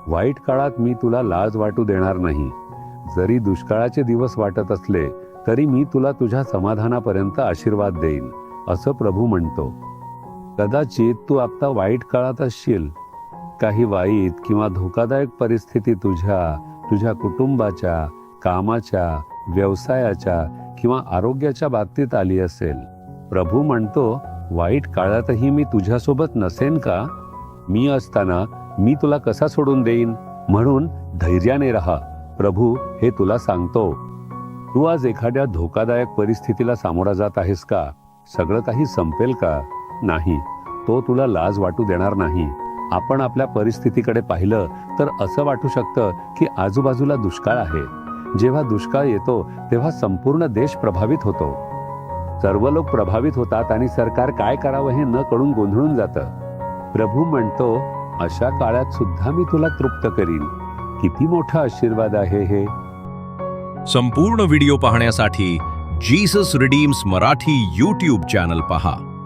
वाईट काळात मी तुला लाज वाटू देणार नाही. जरी दुष्काळाचे दिवस वाटत असले तरी मी तुला तुझ्या समाधानापर्यंत आशीर्वाद देईन, असं प्रभू म्हणतो. कदाचित तू आता वाईट काळात असशील. काही वाईट किंवा धोकादायक परिस्थिती तुझ्या कुटुंबाच्या, कामाच्या, व्यवसायाच्या किंवा आरोग्याच्या बाबतीत आली असेल. प्रभू म्हणतो, वाईट काळातही मी तुझ्यासोबत नसेन का? मी असताना मी तुला कसा सोडून देईन? म्हणून धैर्याने राहा, प्रभू हे तुला सांगतो. तू आज एखाद्या धोकादायक परिस्थितीला सामोरा जात आहेस का? सगळं काही संपेल का? नाही, तो तुला लाज वाटू देणार नाही. आपण आपल्या परिस्थितीकडे पाहिलं तर असं वाटू शकतं की आजूबाजूला दुष्काळ आहे. जेव्हा दुष्काळ येतो तेव्हा संपूर्ण देश प्रभावित होतो. सर्व लोक प्रभावित होतात आणि सरकार काय करावं हे न कळून गोंधळून जातं. प्रभू म्हणतो, अशा काळात सुद्धा मी तुला तृप्त करीन. किती मोठा आशीर्वाद आहे हे. संपूर्ण व्हिडिओ पाहण्यासाठी Jesus redeems Marathi YouTube channel पहा.